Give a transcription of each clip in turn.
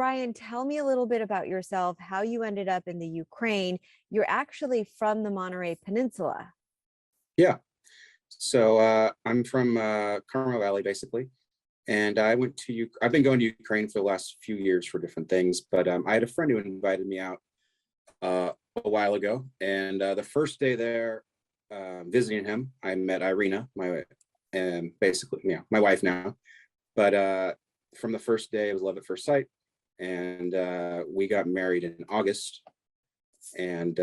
Brian, tell me a little bit about yourself, how you ended up in the Ukraine. You're actually from the Monterey Peninsula. Yeah. So I'm from Carmel Valley, basically, and I went to I've been going to Ukraine for the last few years for different things, but I had a friend who invited me out a while ago, and the first day there, visiting him, I met Irina, and basically, yeah, my wife now. But from the first day, it was love at first sight, and we got married in August, and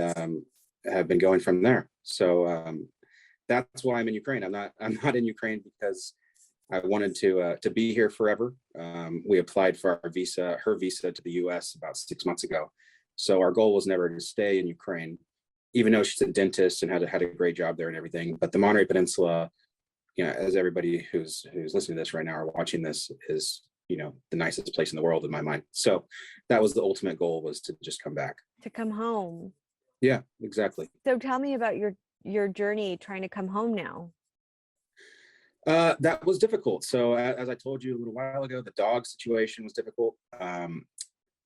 have been going from there. So that's why I'm in Ukraine. I'm not in Ukraine because I wanted to be here forever. We applied for her visa to the US about 6 months ago. So our goal was never to stay in Ukraine, even though she's a dentist and had a great job there and everything. But the Monterey Peninsula, as everybody who's listening to this right now or watching this, is the nicest place in the world in my mind. So that was the ultimate goal, was to just come back. To come home. Yeah, exactly. So tell me about your journey trying to come home now. That was difficult. So as I told you a little while ago, the dog situation was difficult.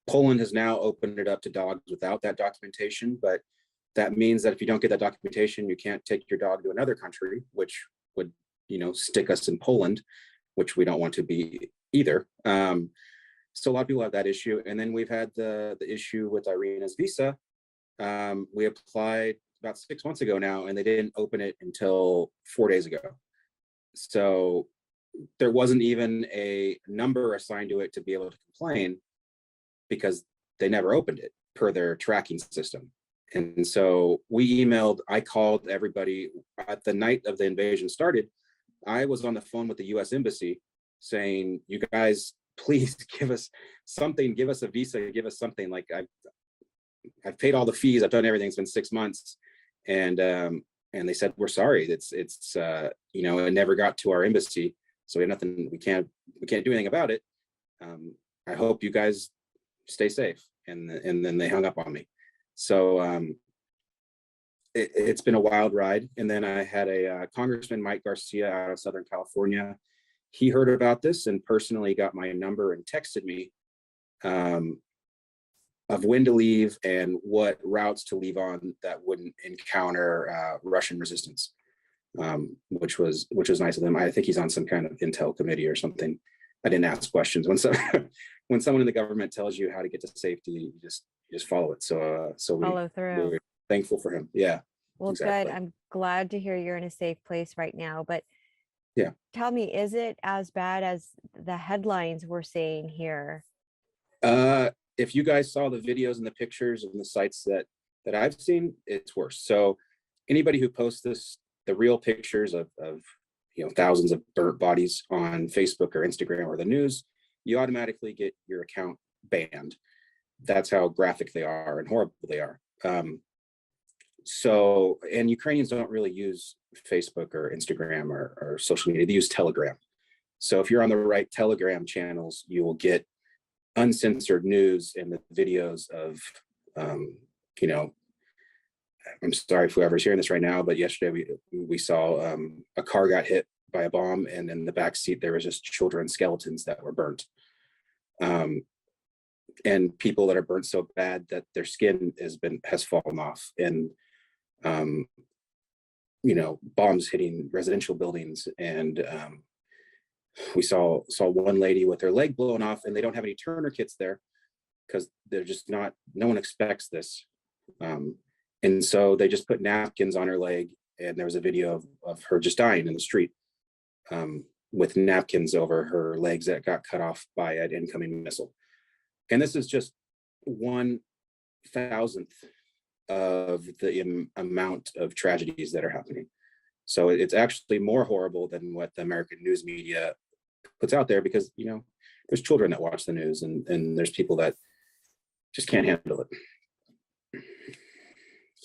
Poland has now opened it up to dogs without that documentation, but that means that if you don't get that documentation, you can't take your dog to another country, which would, stick us in Poland, which we don't want to be either. So a lot of people have that issue. And then we've had the issue with Irina's visa. We applied about 6 months ago now, and they didn't open it until 4 days ago. So there wasn't even a number assigned to it to be able to complain, because they never opened it per their tracking system. And so I called everybody at the night of the invasion started. I was on the phone with the US Embassy saying, you guys, please give us something, give us a visa, give us something. Like I've paid all the fees, I've done everything. It's been 6 months. And they said, we're sorry. It's it never got to our embassy. So we have nothing, we can't do anything about it. I hope you guys stay safe. And then they hung up on me. So it's been a wild ride. And then I had a Congressman Mike Garcia out of Southern California. He heard about this and personally got my number and texted me of when to leave and what routes to leave on that wouldn't encounter Russian resistance, which was nice of them. I think he's on some kind of intel committee or something. I didn't ask questions. When someone in the government tells you how to get to safety, you just follow it. So Follow through. we're thankful for him. Yeah. Well, exactly. Good. I'm glad to hear you're in a safe place right now. But yeah, tell me, is it as bad as the headlines we're seeing here? If you guys saw the videos and the pictures and the sites that I've seen, it's worse. So anybody who posts the real pictures of thousands of burnt bodies on Facebook or Instagram or the news, you automatically get your account banned. That's how graphic they are and horrible they are. And Ukrainians don't really use Facebook or Instagram or social media. They use Telegram. So if you're on the right Telegram channels, you will get uncensored news and the videos of, I'm sorry if whoever's hearing this right now, but yesterday we saw a car got hit by a bomb, and in the back seat there was just children skeletons that were burnt, and people that are burnt so bad that their skin has fallen off, and bombs hitting residential buildings, and we saw one lady with her leg blown off, and they don't have any tourniquets there because they're just no one expects this. And so they just put napkins on her leg, and there was a video of her just dying in the street with napkins over her legs that got cut off by an incoming missile. And this is just 1/1000th of the amount of tragedies that are happening. So it's actually more horrible than what the American news media puts out there, because there's children that watch the news, and there's people that just can't handle it.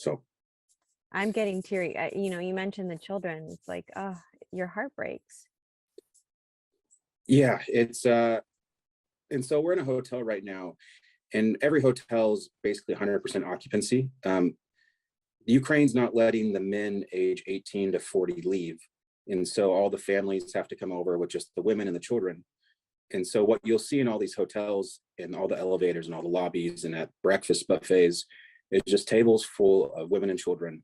So I'm getting teary. You mentioned the children. It's like, oh, your heart breaks. Yeah, it's and so we're in a hotel right now, and every hotel is basically 100% occupancy. Ukraine's not letting the men age 18 to 40 leave. And so all the families have to come over with just the women and the children. And so what you'll see in all these hotels and all the elevators and all the lobbies and at breakfast buffets is just tables full of women and children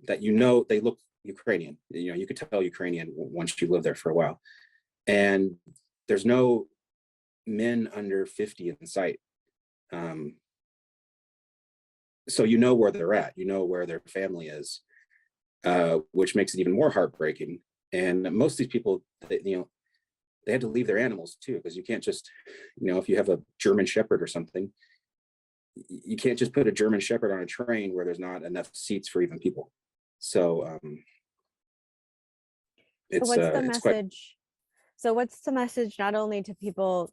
that, they look Ukrainian. You could tell Ukrainian once you live there for a while. And there's no men under 50 in sight. So where they're at, where their family is, which makes it even more heartbreaking. And most of these people, they had to leave their animals too, because you can't just, if you have a German Shepherd or something, you can't just put a German Shepherd on a train where there's not enough seats for even people. So So what's the it's quite. message? So what's the message not only to people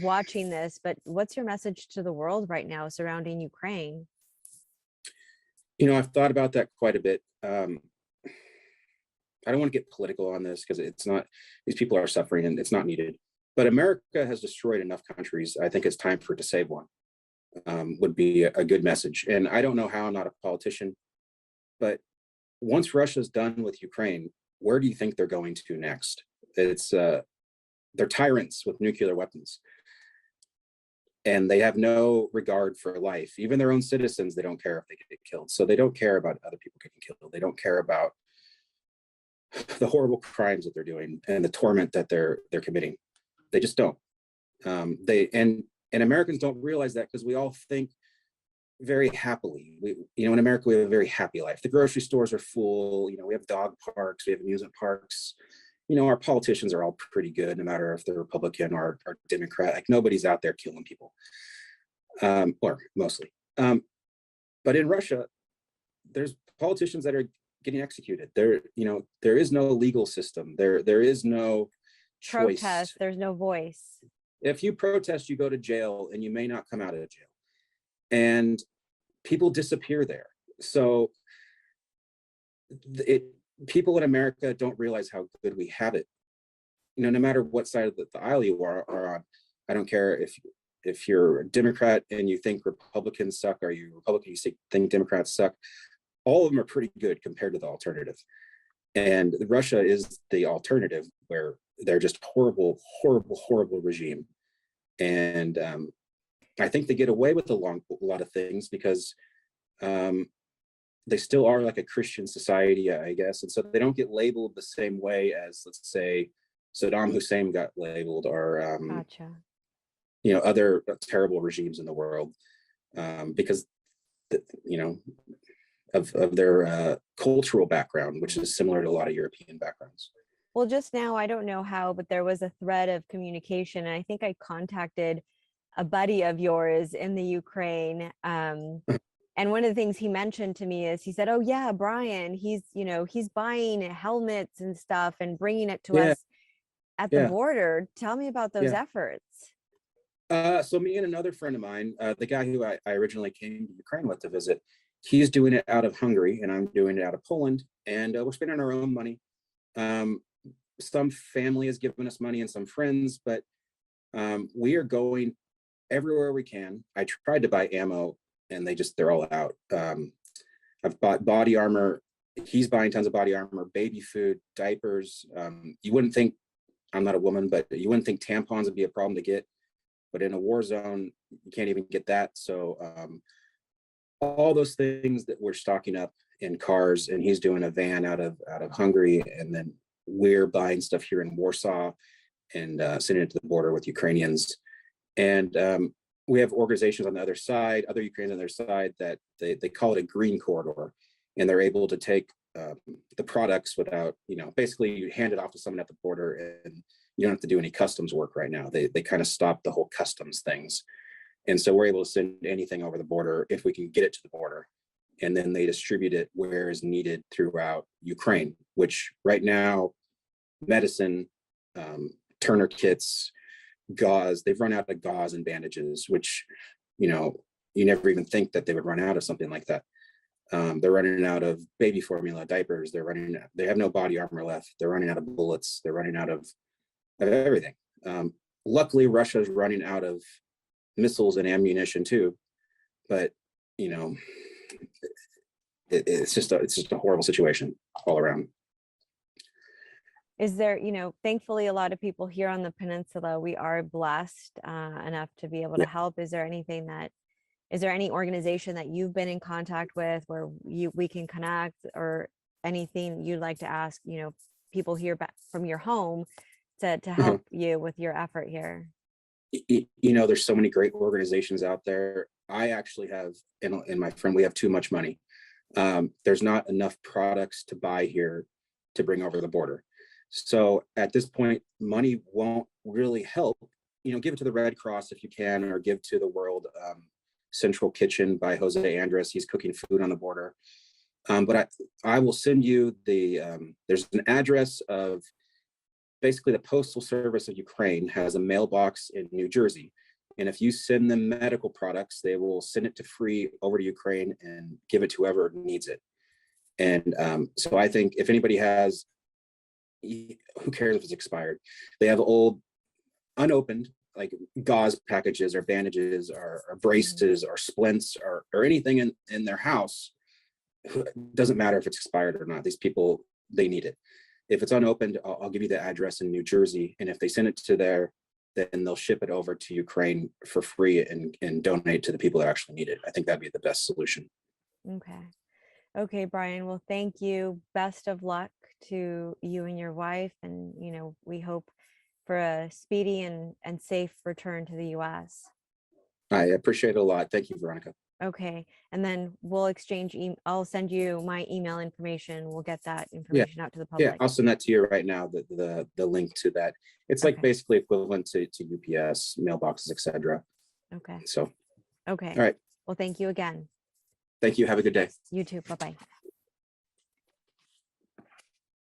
watching this, but what's your message to the world right now surrounding Ukraine? I've thought about that quite a bit. I don't want to get political on this because it's not, these people are suffering and it's not needed. But America has destroyed enough countries. I think it's time for it to save one, would be a good message. And I don't know how, I'm not a politician, but once Russia's done with Ukraine, where do you think they're going to next? They're tyrants with nuclear weapons. And they have no regard for life. Even their own citizens, they don't care if they get killed. So they don't care about other people getting killed. They don't care about the horrible crimes that they're doing and the torment that they're committing. They just don't. And Americans don't realize that, because we all think very happily. In America, we have a very happy life. The grocery stores are full. We have dog parks, we have amusement parks. Our politicians are all pretty good, no matter if they're Republican or Democrat. Like, nobody's out there killing people, or mostly. But in Russia, there's politicians that are getting executed. There is no legal system. There is no choice. Protest, there's no voice. If you protest, you go to jail, and you may not come out of jail. And people disappear there. So people in America don't realize how good we have it. No matter what side of the aisle you are on. I don't care if you're a Democrat and you think Republicans suck, or you Republican you think Democrats suck. All of them are pretty good compared to the alternative. And Russia is the alternative, where they're just horrible, horrible, horrible regime. And I think they get away with a lot of things because they still are like a Christian society, I guess. And so they don't get labeled the same way as, let's say, Saddam Hussein got labeled, or, Gotcha. Other terrible regimes in the world, because, of their cultural background, which is similar to a lot of European backgrounds. Well, just now, I don't know how, but there was a thread of communication. And I think I contacted a buddy of yours in the Ukraine. And one of the things he mentioned to me is, he said, "Oh yeah, Brian, he's buying helmets and stuff and bringing it to us at the border." Tell me about those efforts. So me and another friend of mine, the guy who I originally came to Ukraine with to visit, he's doing it out of Hungary and I'm doing it out of Poland, and we're spending our own money. Some family has given us money and some friends, but we are going everywhere we can. I tried to buy ammo and they're all out. I've bought body armor. He's buying tons of body armor, baby food, diapers. You wouldn't think, I'm not a woman, but you wouldn't think tampons would be a problem to get. But in a war zone, you can't even get that. So all those things that we're stocking up in cars, and he's doing a van out of Hungary, and then we're buying stuff here in Warsaw and sending it to the border with Ukrainians. And we have organizations on the other side, other Ukrainians on their side, that they call it a green corridor, and they're able to take the products without, basically you hand it off to someone at the border, and you don't have to do any customs work right now. They kind of stopped the whole customs things. And so we're able to send anything over the border if we can get it to the border. And then they distribute it where is needed throughout Ukraine, which right now, medicine, Turner kits, gauze, they've run out of gauze and bandages, which, you never even think that they would run out of something like that. They're running out of baby formula, diapers. They have no body armor left. They're running out of bullets. They're running out of everything. Luckily, Russia's running out of missiles and ammunition too, but it's just a horrible situation all around. is there, thankfully a lot of people here on the peninsula, we are blessed enough to be able to Yeah. help. Is there any organization that you've been in contact with where we can connect, or anything you'd like to ask, people here back from your home to Uh-huh. help you with your effort here? There's so many great organizations out there. I actually have, and my friend, we have too much money. There's not enough products to buy here to bring over the border. So at this point, money won't really help. Give it to the Red Cross if you can, or give to the World Central Kitchen by Jose Andres. He's cooking food on the border. But I will send you there's an address of basically the Postal Service of Ukraine has a mailbox in New Jersey. And if you send them medical products, they will send it to free over to Ukraine and give it to whoever needs it. And so I think if anybody has, who cares if it's expired? They have old, unopened, like gauze packages or bandages or braces or splints or anything in their house. It doesn't matter if it's expired or not. These people, they need it. If it's unopened, I'll give you the address in New Jersey. And if they send it to there, then they'll ship it over to Ukraine for free and donate to the people that actually need it. I think that'd be the best solution. Okay, Brian. Well, thank you. Best of luck to you and your wife. And, we hope for a speedy and safe return to the US. I appreciate it a lot. Thank you, Veronica. Okay. And then we'll exchange, I'll send you my email information. We'll get that Yeah. information out to the Yeah, public. I'll send that to you right now, the link to that. It's like Okay. basically equivalent to UPS, mailboxes, etc. Okay. So, Okay. all right. Well, thank you again. Thank you. Have a good day. You too. Bye-bye.